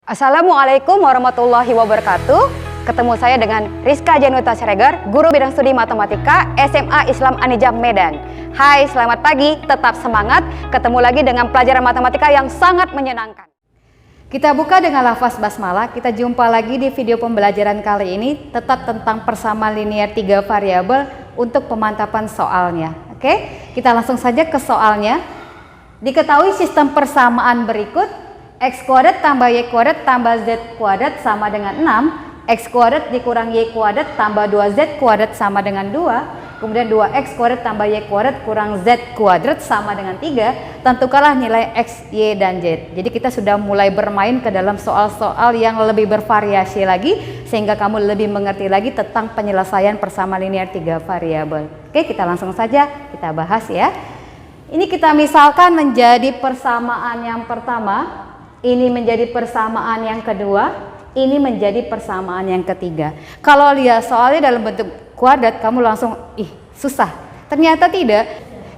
Assalamualaikum warahmatullahi wabarakatuh. Ketemu saya dengan Rizka Januta Siregar, guru bidang studi matematika SMA Islam Anijam Medan. Hai, selamat pagi, tetap semangat. Ketemu lagi dengan pelajaran matematika yang sangat menyenangkan. Kita buka dengan lafaz basmalah. Kita jumpa lagi di video pembelajaran kali ini, tetap tentang persamaan linear 3 variabel untuk pemantapan soalnya. Oke, kita langsung saja ke soalnya. Diketahui sistem persamaan berikut: X kuadrat tambah Y kuadrat tambah Z kuadrat sama dengan 6. X kuadrat dikurang Y kuadrat tambah 2Z kuadrat sama dengan 2. Kemudian 2X kuadrat tambah Y kuadrat kurang Z kuadrat sama dengan 3. Tentukanlah nilai X, Y, dan Z. Jadi kita sudah mulai bermain ke dalam soal-soal yang lebih bervariasi lagi, sehingga kamu lebih mengerti lagi tentang penyelesaian persamaan linear 3 variabel. Oke, kita langsung saja kita bahas ya. Ini kita misalkan menjadi persamaan yang pertama. Ini menjadi persamaan yang kedua, ini menjadi persamaan yang ketiga. Kalau lihat soalnya dalam bentuk kuadrat, kamu langsung, susah. Ternyata tidak.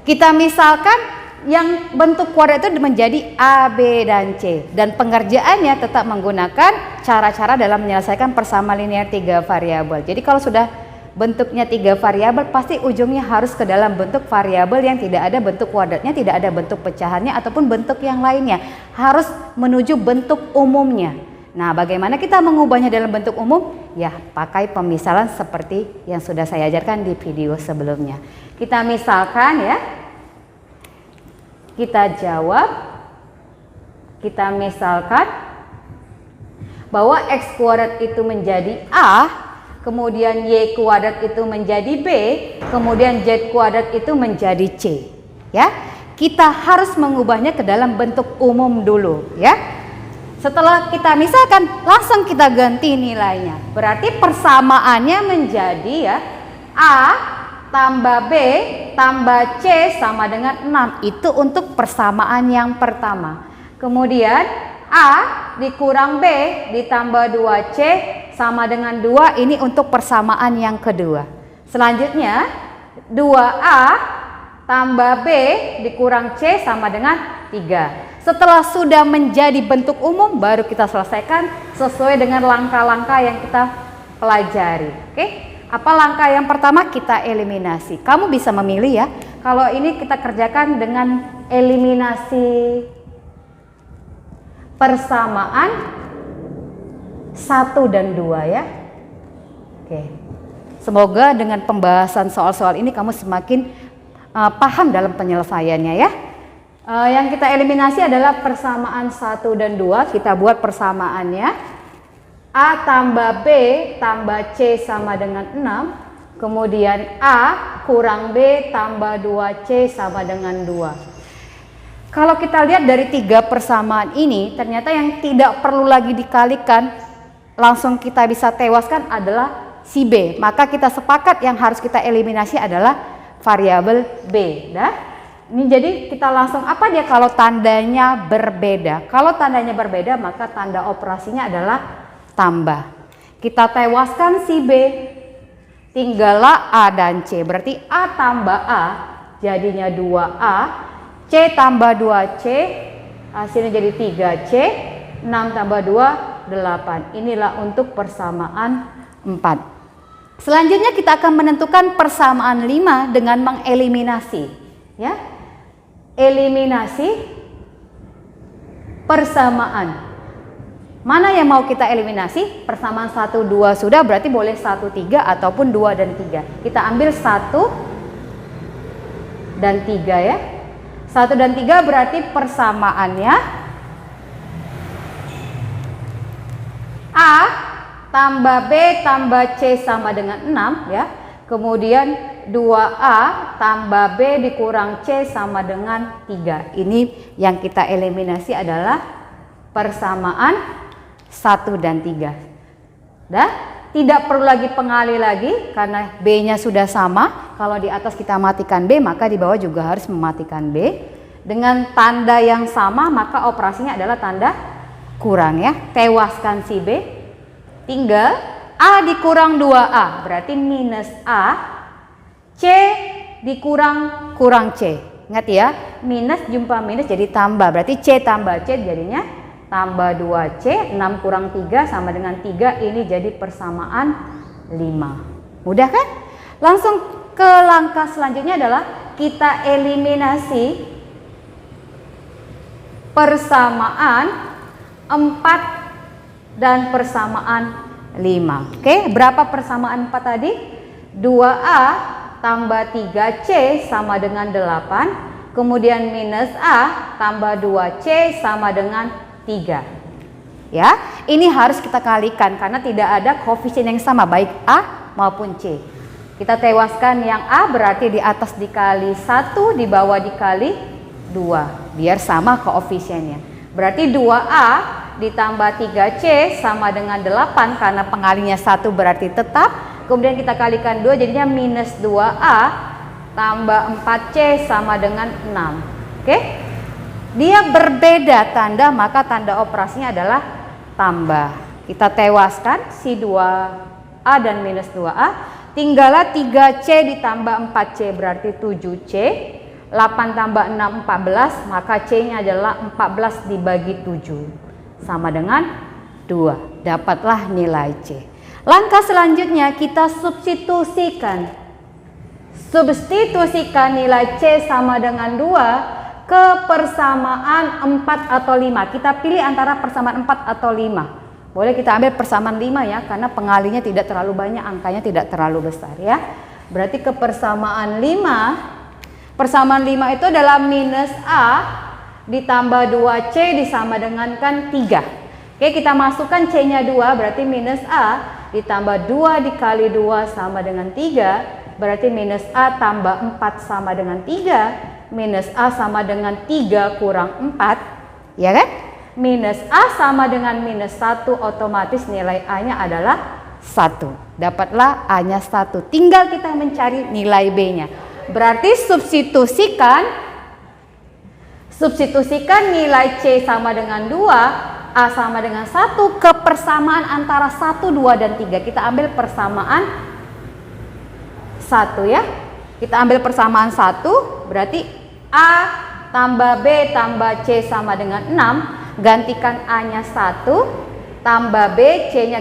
Kita misalkan yang bentuk kuadrat itu menjadi A, B, dan C. Dan pengerjaannya tetap menggunakan cara-cara dalam menyelesaikan persamaan linear 3 variabel. Jadi kalau sudah bentuknya 3 variabel, pasti ujungnya harus ke dalam bentuk variabel yang tidak ada bentuk kuadratnya, tidak ada bentuk pecahannya, ataupun bentuk yang lainnya. Harus menuju bentuk umumnya. Nah, bagaimana kita mengubahnya dalam bentuk umum? Ya, pakai pemisalan seperti yang sudah saya ajarkan di video sebelumnya. Kita misalkan ya, kita jawab, kita misalkan bahwa X kuadrat itu menjadi A, kemudian Y kuadrat itu menjadi B, kemudian Z kuadrat itu menjadi C. Ya, kita harus mengubahnya ke dalam bentuk umum dulu ya. Setelah kita misalkan, langsung kita ganti nilainya. Berarti persamaannya menjadi ya A tambah B tambah C sama dengan 6. Itu untuk persamaan yang pertama. Kemudian A dikurang B ditambah 2C sama dengan 2, ini untuk persamaan yang kedua. Selanjutnya 2A tambah B dikurang C sama dengan 3. Setelah sudah menjadi bentuk umum, baru kita selesaikan sesuai dengan langkah-langkah yang kita pelajari. Oke? Apa langkah yang pertama? Kita eliminasi. Kamu bisa memilih ya. Kalau ini kita kerjakan dengan eliminasi persamaan 1 dan 2 ya. Oke. Semoga dengan pembahasan soal-soal ini kamu semakin paham dalam penyelesaiannya ya. Yang kita eliminasi adalah persamaan 1 dan 2. Kita buat persamaannya. A tambah B tambah C sama dengan 6. Kemudian A kurang B tambah 2C sama dengan 2. Kalau kita lihat dari 3 persamaan ini, ternyata yang tidak perlu lagi dikalikan, langsung kita bisa tewaskan adalah si B. Maka kita sepakat yang harus kita eliminasi adalah variabel B. Ini jadi kita langsung apa dia kalau tandanya berbeda. Kalau tandanya berbeda, maka tanda operasinya adalah tambah. Kita tewaskan si B, tinggallah A dan C. Berarti A tambah A jadinya 2A, C tambah 2C hasilnya jadi 3C, 6 tambah 2 8. Inilah untuk persamaan 4. Selanjutnya kita akan menentukan persamaan 5 dengan mengeliminasi ya. Eliminasi persamaan. Mana yang mau kita eliminasi? Persamaan 1 2 sudah, berarti boleh 1 3 ataupun 2 dan 3. Kita ambil 1 dan 3 ya. 1 dan 3 berarti persamaannya A tambah B tambah C sama dengan 6 ya. Kemudian 2A tambah B dikurang C sama dengan 3. Ini yang kita eliminasi adalah persamaan 1 dan 3. Tidak perlu lagi pengali lagi karena B-nya sudah sama. Kalau di atas kita matikan B, maka di bawah juga harus mematikan B. Dengan tanda yang sama, maka operasinya adalah tanda kurang ya. Tewaskan si B, tinggal A dikurang 2A berarti minus A, C dikurang kurang C. Ingat ya, minus jumpa minus jadi tambah, berarti C tambah C jadinya tambah 2C, 6 kurang 3 sama dengan 3, ini jadi persamaan 5. Mudah kan? Langsung ke langkah selanjutnya adalah kita eliminasi persamaan 4 dan persamaan 5. Oke, berapa persamaan 4 tadi? 2A tambah 3C sama dengan 8. Kemudian minus A tambah 2C sama dengan 3. Ya, ini harus kita kalikan karena tidak ada koefisien yang sama baik A maupun C. Kita tewaskan yang A berarti di atas dikali 1, di bawah dikali 2 biar sama koefisiennya. Berarti 2A ditambah 3C sama dengan 8 karena pengalinya 1 berarti tetap. Kemudian kita kalikan 2 jadinya minus 2A tambah 4C sama dengan 6. Oke? Dia berbeda tanda, maka tanda operasinya adalah tambah. Kita tewaskan si 2A dan minus 2A. Tinggallah 3C ditambah 4C berarti 7C. 8 tambah 6 14, maka C-nya adalah 14 dibagi 7 sama dengan 2. Dapatlah nilai C. Langkah selanjutnya kita substitusikan. Substitusikan nilai C sama dengan 2 ke persamaan 4 atau 5. Kita pilih antara persamaan 4 atau 5. Boleh kita ambil persamaan 5 ya, karena pengalinya tidak terlalu banyak, angkanya tidak terlalu besar ya. Berarti ke persamaan 5, persamaan 5 itu adalah minus A ditambah 2C disama dengan kan 3. Oke, kita masukkan C-nya 2, berarti minus A ditambah 2 dikali 2 sama dengan 3. Berarti minus A tambah 4 sama dengan 3. Minus A sama dengan 3 kurang 4. Ya kan? Minus A sama dengan minus 1, otomatis nilai A-nya adalah 1. Dapatlah A-nya 1. Tinggal kita mencari nilai B-nya. Berarti substitusikan nilai C sama dengan 2, A sama dengan 1 ke persamaan antara 1, 2, dan 3. Kita ambil persamaan 1 ya. Kita ambil persamaan 1, berarti A tambah B tambah C sama dengan 6. Gantikan A-nya 1, tambah B, C-nya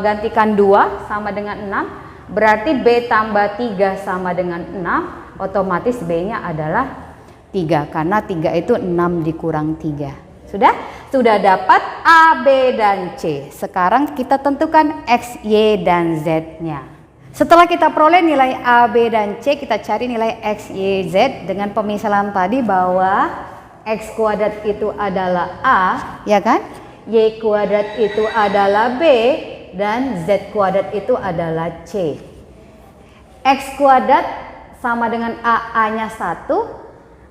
gantikan 2 sama dengan 6. Berarti B tambah 3 sama dengan 6. Otomatis B-nya adalah 3 karena 3 itu 6 dikurang 3. Sudah? Sudah dapat A, B, dan C. Sekarang kita tentukan X, Y, dan Z-nya. Setelah kita peroleh nilai A, B, dan C, kita cari nilai X, Y, Z dengan pemisalan tadi bahwa X kuadrat itu adalah A, ya kan? Y kuadrat itu adalah B, dan Z kuadrat itu adalah C. X kuadrat sama dengan A, A-nya 1,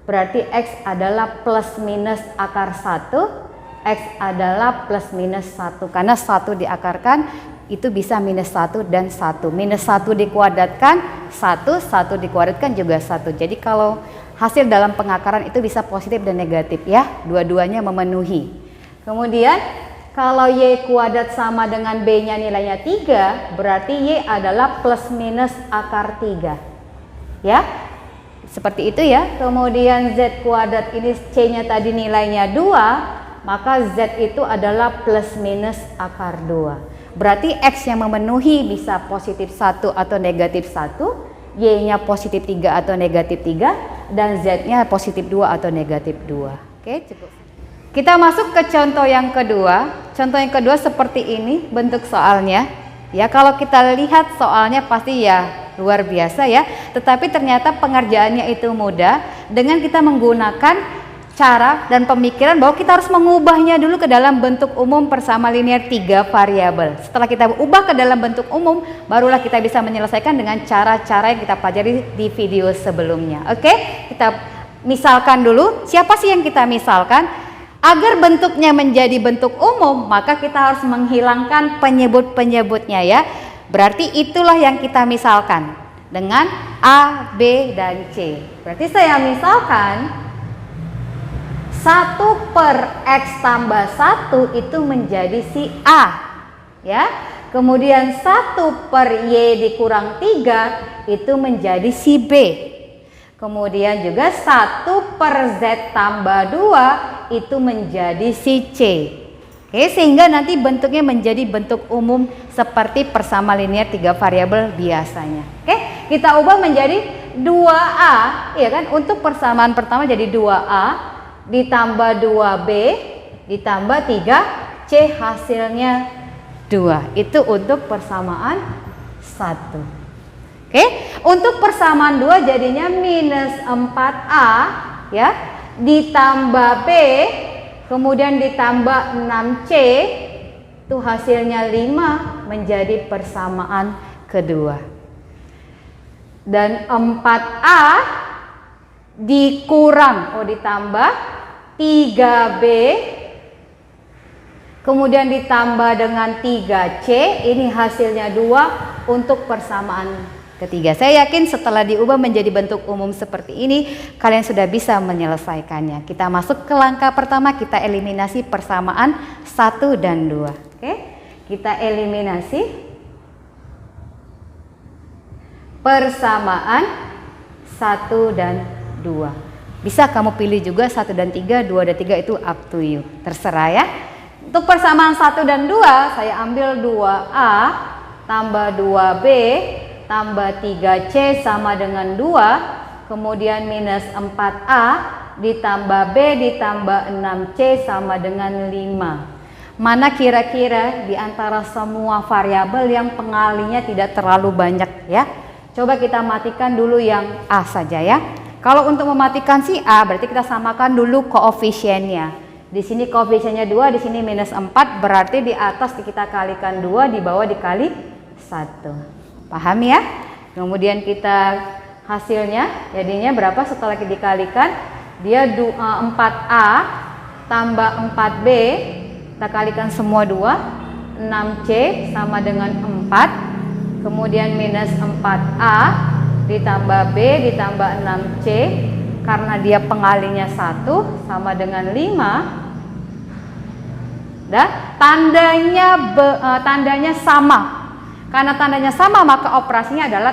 berarti X adalah plus minus akar 1. X adalah plus minus 1, karena 1 diakarkan itu bisa minus 1 dan 1. Minus 1 dikuadratkan 1, 1 dikuadratkan juga 1. Jadi kalau hasil dalam pengakaran itu bisa positif dan negatif ya, dua-duanya memenuhi. Kemudian kalau Y kuadrat sama dengan B-nya nilainya 3, berarti Y adalah plus minus akar 3. Ya, seperti itu ya. Kemudian Z kuadrat ini C-nya tadi nilainya 2, maka Z itu adalah plus minus akar 2. Berarti X yang memenuhi bisa positif 1 atau negatif 1. Y-nya positif 3 atau negatif 3, dan Z-nya positif 2 atau negatif 2. Oke, cukup. Kita masuk ke contoh yang kedua. Contoh yang kedua seperti ini bentuk soalnya. Ya, kalau kita lihat soalnya pasti ya luar biasa ya. Tetapi ternyata pengerjaannya itu mudah dengan kita menggunakan cara dan pemikiran bahwa kita harus mengubahnya dulu ke dalam bentuk umum bersama linear 3 variabel. Setelah kita ubah ke dalam bentuk umum, barulah kita bisa menyelesaikan dengan cara-cara yang kita pelajari di video sebelumnya. Oke, kita misalkan dulu. Siapa sih yang kita misalkan? Agar bentuknya menjadi bentuk umum, maka kita harus menghilangkan penyebut-penyebutnya ya. Berarti itulah yang kita misalkan dengan A, B, dan C. Berarti saya misalkan 1 per X tambah 1 itu menjadi si A ya. Kemudian 1 per Y dikurang 3 itu menjadi si B. Kemudian juga 1 per Z tambah 2 itu menjadi si C. Oke, sehingga nanti bentuknya menjadi bentuk umum seperti persamaan linear 3 variabel biasanya. Oke, kita ubah menjadi 2A, ya kan? Untuk persamaan pertama jadi 2A ditambah 2B ditambah 3C, hasilnya 2. Itu untuk persamaan 1. Oke, untuk persamaan 2 jadinya minus 4A ya, ditambah B kemudian ditambah 6C, itu hasilnya 5, menjadi persamaan kedua. Dan 4A dikurang, ditambah 3B, kemudian ditambah dengan 3C, ini hasilnya 2 untuk persamaan ketiga. Saya yakin setelah diubah menjadi bentuk umum seperti ini, kalian sudah bisa menyelesaikannya. Kita masuk ke langkah pertama, kita eliminasi persamaan 1 dan 2. Oke, kita eliminasi persamaan 1 dan 2. Bisa kamu pilih juga 1 dan 3, 2 dan 3, itu up to you. Terserah ya. Untuk persamaan 1 dan 2, saya ambil 2A tambah 2B tambah 3C sama dengan 2, kemudian minus 4A ditambah B ditambah 6C sama dengan 5. Mana kira-kira di antara semua variabel yang pengalinya tidak terlalu banyak ya? Coba kita matikan dulu yang A saja ya. Kalau untuk mematikan si A, berarti kita samakan dulu koefisiennya. Di sini koefisiennya 2, di sini minus 4, berarti di atas kita kalikan 2, di bawah dikali 1. Paham ya? Kemudian kita hasilnya jadinya berapa setelah dikalikan? Dia 4A tambah 4B, kita kalikan semua 2, 6C sama dengan 4, kemudian minus 4A ditambah B ditambah 6C, karena dia pengalinya 1 sama dengan 5. Tandanya sama. Karena tandanya sama maka operasinya adalah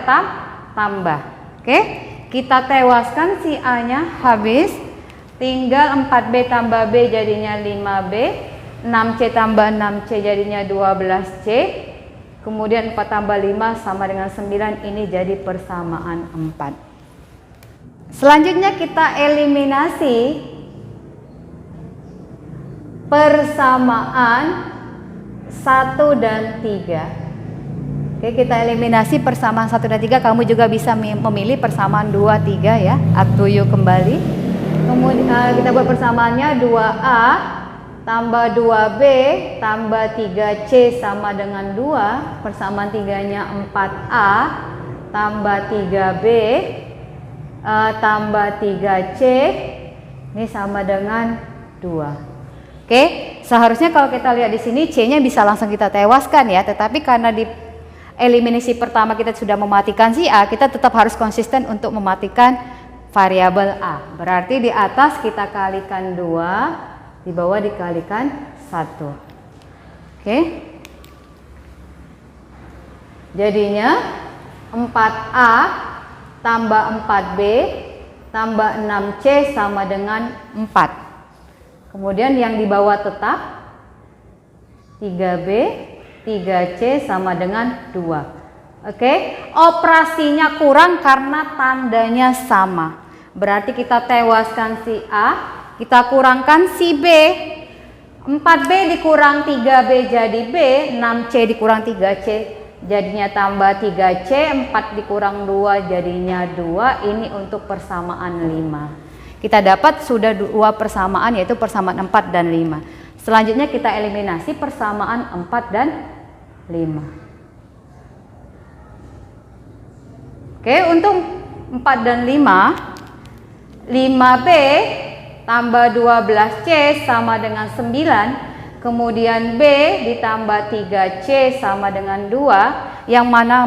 tambah. Oke, kita tewaskan si A-nya habis. Tinggal 4B tambah B jadinya 5B, 6C tambah 6C jadinya 12C. Kemudian 4 tambah 5 sama dengan 9, ini jadi persamaan 4. Selanjutnya kita eliminasi persamaan 1 dan 3. Oke, kita eliminasi persamaan 1 dan 3. Kamu juga bisa memilih persamaan 2, 3 ya. Up to you kembali. Kemudian kita buat persamaannya 2A tambah 2B tambah 3C sama dengan 2. Persamaan 3-nya 4A tambah 3B tambah 3C. Ini sama dengan 2. Oke, seharusnya kalau kita lihat di sini C-nya bisa langsung kita tewaskan ya. Tetapi karena di eliminasi pertama kita sudah mematikan si A, kita tetap harus konsisten untuk mematikan variabel A. Berarti di atas kita kalikan 2, di bawah dikalikan 1. Oke. Jadinya 4A tambah 4B tambah 6C sama dengan 4. Kemudian yang di bawah tetap 3B 3C sama dengan 2. Oke, operasinya kurang karena tandanya sama. Berarti kita tewaskan si A, kita kurangkan si B. 4B dikurang 3B jadi B, 6C dikurang 3C jadinya tambah 3C, 4 dikurang 2 jadinya 2. Ini untuk persamaan 5. Kita dapat sudah 2 persamaan, yaitu persamaan 4 dan 5. Selanjutnya kita eliminasi persamaan 4 dan 5. Oke, untuk 4 dan 5, 5B tambah 12C sama dengan 9, kemudian B ditambah 3C sama dengan 2. Yang mana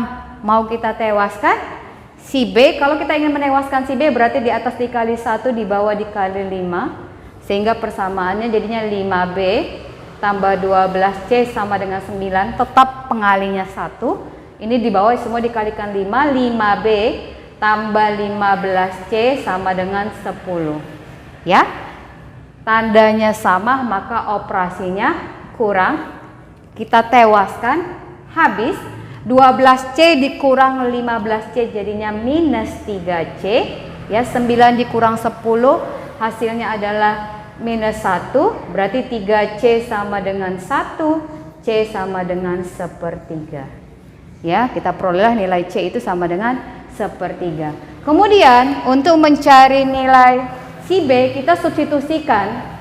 mau kita tewaskan? Si B. Kalau kita ingin menewaskan si B berarti di atas dikali 1, di bawah dikali 5. Sehingga persamaannya jadinya 5B tambah 12C sama dengan 9, tetap pengalinya 1. Ini di bawah semua dikalikan 5, 5B tambah 15C sama dengan 10. Ya. tandanya sama maka operasinya kurang. Kita tewaskan, habis 12C dikurang 15C jadinya minus 3C. Ya, 9 dikurang 10 hasilnya adalah minus 1. Berarti 3C sama dengan 1, C sama dengan 1/3. Ya, kita perolehlah nilai C itu sama dengan 1/3. Kemudian untuk mencari nilai si B, kita substitusikan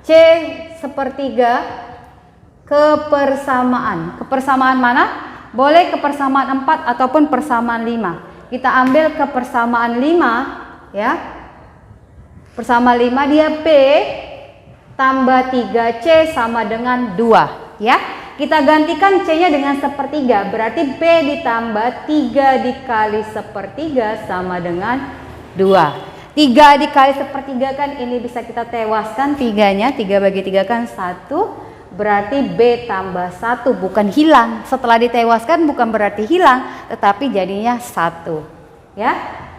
C 1/3 ke persamaan. Kepersamaan mana? Boleh kepersamaan 4 ataupun persamaan 5. Kita ambil kepersamaan 5 ya. Persamaan 5 dia B tambah 3C sama dengan 2 ya. Kita gantikan C-nya dengan 1/3. Berarti B ditambah 3 dikali 1/3 sama dengan 2. 3 dikali 1/3 kan ini bisa kita tewaskan 3-nya. 3 bagi 3 kan 1. Berarti B tambah 1 bukan hilang. Setelah ditewaskan bukan berarti hilang, tetapi jadinya 1. Ya,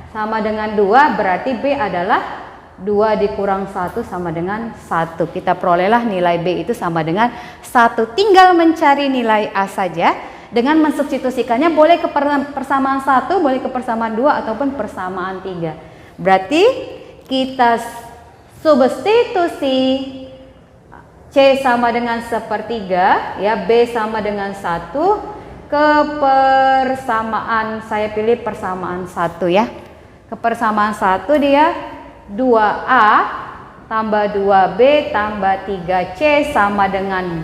sama dengan 2 berarti B adalah 2 dikurang 1 sama dengan 1. Kita perolehlah nilai B itu sama dengan 1. Tinggal mencari nilai A saja dengan mensubstitusikannya, boleh ke persamaan 1, boleh ke persamaan 2 ataupun persamaan 3. Berarti kita substitusi C sama dengan 1/3 ya, B sama dengan 1 ke persamaan, saya pilih persamaan 1 ya. Ke persamaan 1 dia 2A tambah 2B tambah 3C sama dengan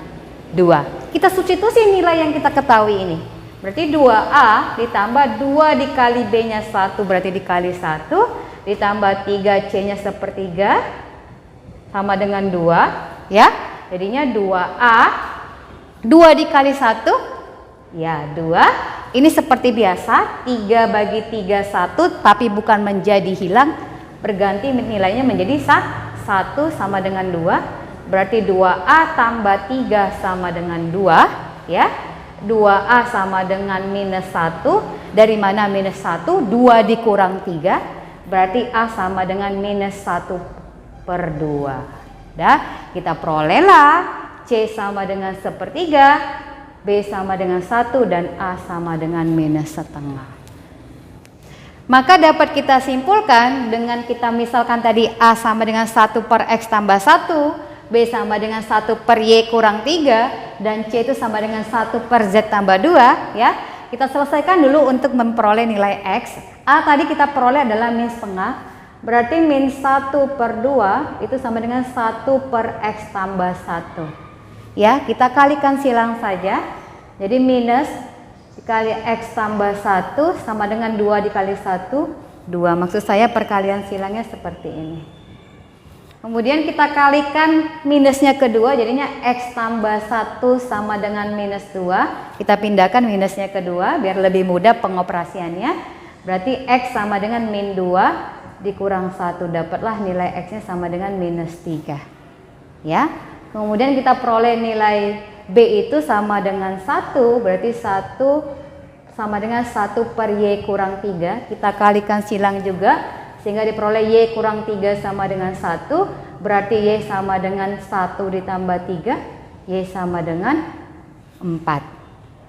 2. Kita substitusi nilai yang kita ketahui ini. Berarti 2A ditambah 2 dikali B-nya 1 berarti dikali 1 ditambah 3C-nya 1/3 sama dengan 2 ya. Jadinya 2A 2 dikali 1 ya 2. Ini seperti biasa 3 bagi 3 1, tapi bukan menjadi hilang, berganti nilainya menjadi 1 sama dengan 2. Berarti 2A tambah 3 sama dengan 2 ya. 2A sama dengan minus 1. Dari mana minus 1? 2 dikurang 3. Berarti A sama dengan minus 1/2. Dah, kita perolehlah C sama dengan 1/3, B sama dengan 1, dan A sama dengan minus 1/2. Maka dapat kita simpulkan dengan kita misalkan tadi A sama dengan 1/X tambah 1, B sama dengan 1/Y kurang 3, dan C itu sama dengan 1/Z tambah 2 ya. Kita selesaikan dulu untuk memperoleh nilai X. A tadi kita peroleh adalah min setengah. Berarti min 1/2 itu sama dengan 1/X tambah 1. Ya, kita kalikan silang saja. Jadi minus dikali X tambah 1 sama dengan 2 dikali 1, 2. Maksud saya perkalian silangnya seperti ini. Kemudian kita kalikan minusnya kedua, jadinya X tambah 1 sama dengan minus 2. Kita pindahkan minusnya kedua biar lebih mudah pengoperasiannya. Berarti X sama dengan min 2 dikurang 1. Dapatlah nilai X-nya sama dengan minus 3. Ya. Kemudian kita peroleh nilai B itu sama dengan 1. Berarti 1 sama dengan 1/Y kurang 3. Kita kalikan silang juga sehingga diperoleh Y kurang 3 sama dengan 1. Berarti Y sama dengan 1 ditambah 3, Y sama dengan 4.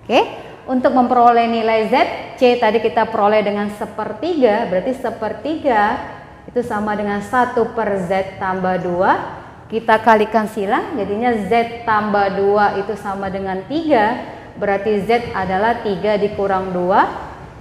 Oke, untuk memperoleh nilai Z, C tadi kita peroleh dengan 1/3, berarti 1/3 itu sama dengan 1/Z tambah 2. Kita kalikan silang, jadinya Z tambah 2 itu sama dengan 3. Berarti Z adalah 3 dikurang 2,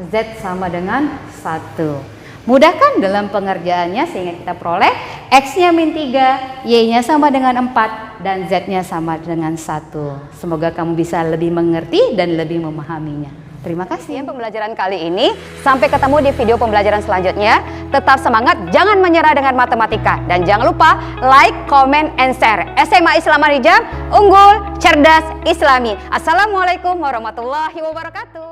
Z sama dengan 1. Mudahkan dalam pengerjaannya sehingga kita peroleh X-nya min 3, Y-nya sama dengan 4, dan Z-nya sama dengan 1. Semoga kamu bisa lebih mengerti dan lebih memahaminya. Terima kasih. Pembelajaran kali ini, sampai ketemu di video pembelajaran selanjutnya. Tetap semangat, jangan menyerah dengan matematika. Dan jangan lupa like, comment, and share. SMA Islam Anijam, unggul, cerdas, islami. Assalamualaikum warahmatullahi wabarakatuh.